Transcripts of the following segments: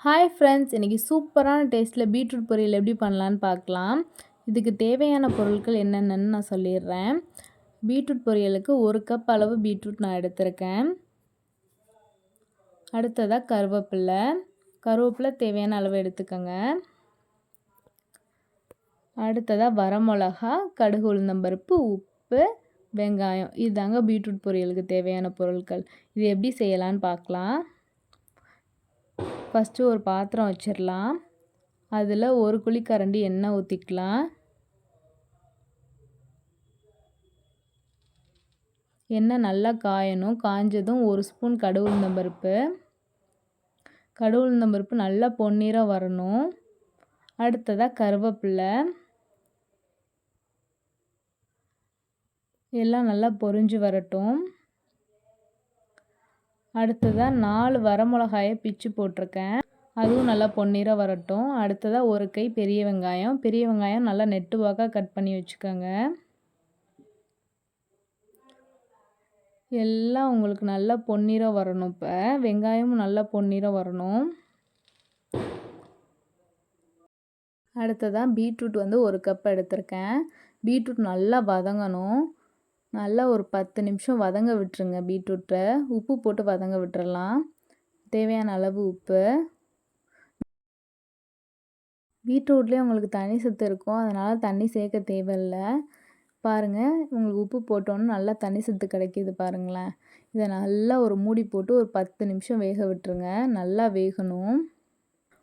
Hi friends, இன்றைக்கி சூப்பரான டேஸ்ட்டில் பீட்ரூட் பொரியல் எப்படி பண்ணலான்னு பார்க்கலாம். இதுக்கு தேவையான பொருட்கள் என்னென்னு நான் சொல்லிடுறேன். பீட்ரூட் பொரியலுக்கு 1 கப் அளவு பீட்ரூட் நான் எடுத்திருக்கேன். அடுத்ததாக கருவேப்பிலை தேவையான அளவு எடுத்துக்கோங்க. அடுத்ததாக வரமிளகா, கடுகு, உளுந்தம்பருப்பு, உப்பு, வெங்காயம். இதுதாங்க பீட்ரூட் பொரியலுக்கு தேவையான பொருட்கள். இது எப்படி செய்யலான்னு பார்க்கலாம். ஃபஸ்ட்டு ஒரு பாத்திரம் வச்சிடலாம். அதில் 1 குழிக்கரண்டி எண்ணெய் ஊற்றிக்கலாம். எண்ணெய் நல்லா காயணும். காஞ்சதும் 1 ஸ்பூன் கடுகு உளுந்தம்பருப்பு. கடுகு உளுந்தம்பருப்பு நல்லா பொன்னிறம் வரணும். அடுத்ததாக கருவேப்பிலை. எல்லாம் நல்லா பொரிஞ்சு வரட்டும். அடுத்ததாக 4 வரமிளகாயை பிச்சு போட்டிருக்கேன். அதுவும் நல்லா பொன்னிறம் வரட்டும். அடுத்ததாக 1 கை பெரிய வெங்காயம் நல்லா நெட்டுவாக்காக கட் பண்ணி வச்சுக்கோங்க. எல்லாம் உங்களுக்கு நல்லா பொன்னிறம் வரணும். இப்போ வெங்காயமும் நல்லா பொன்னிறம் வரணும். அடுத்ததாக பீட்ரூட் 1 கப் எடுத்திருக்கேன். பீட்ரூட் நல்லா வதங்கணும். நல்லா ஒரு 10 நிமிஷம் வதங்க விட்டுருங்க. பீட்ரூட்டை உப்பு போட்டு வதங்க விட்டுறலாம். தேவையான அளவு உப்பு. பீட்ரூட்லேயே உங்களுக்கு தண்ணி சத்து இருக்கும், அதனால் தண்ணி சேர்க்க தேவையில்லை. பாருங்கள், உங்களுக்கு உப்பு போட்டோன்னு நல்லா தண்ணி சத்து கிடைக்கிது பாருங்களேன். இதை நல்லா ஒரு மூடி போட்டு ஒரு 10 நிமிஷம் வேக விட்டுருங்க. நல்லா வேகணும்.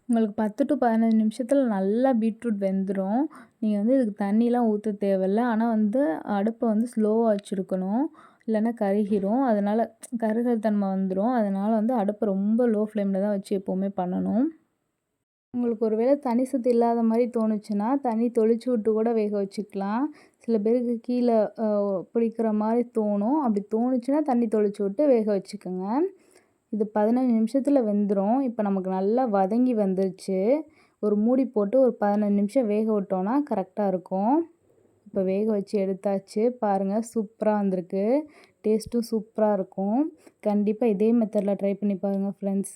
உங்களுக்கு 10 to 15 நிமிஷத்தில் நல்லா பீட்ரூட் வெந்துடும். நீங்கள் இதுக்கு தண்ணிலாம் ஊற்ற தேவையில்ல. ஆனால் அடுப்பை ஸ்லோவாக வச்சுருக்கணும், இல்லைன்னா கருகிரும். அதனால் கருகல் தன்மை வந்துடும். அதனால் அடுப்பை ரொம்ப லோ ஃப்ளேமில் தான் வச்சு எப்போவுமே பண்ணணும். உங்களுக்கு ஒரு வேளை தண்ணி சத்து இல்லாத மாதிரி தோணுச்சுன்னா தண்ணி தொளிச்சு விட்டு கூட வேக வச்சுக்கலாம். சில பேருக்கு கீழே பிடிக்கிற மாதிரி தோணும். அப்படி தோணுச்சுன்னா தண்ணி தொளிச்சு விட்டு வேக வச்சுக்கோங்க. இது 15 நிமிஷத்தில் வெந்துடும். இப்போ நமக்கு நல்லா வதங்கி வந்துருச்சு. ஒரு மூடி போட்டு ஒரு 15 நிமிஷம் வேக விட்டோன்னா கரெக்டாக இருக்கும். இப்போ வேக வச்சு எடுத்தாச்சு. பாருங்கள், சூப்பராக வந்திருக்கு. டேஸ்ட்டும் சூப்பராக இருக்கும். கண்டிப்பாக இதே மெத்தடில் ட்ரை பண்ணி பாருங்கள் ஃப்ரெண்ட்ஸ்.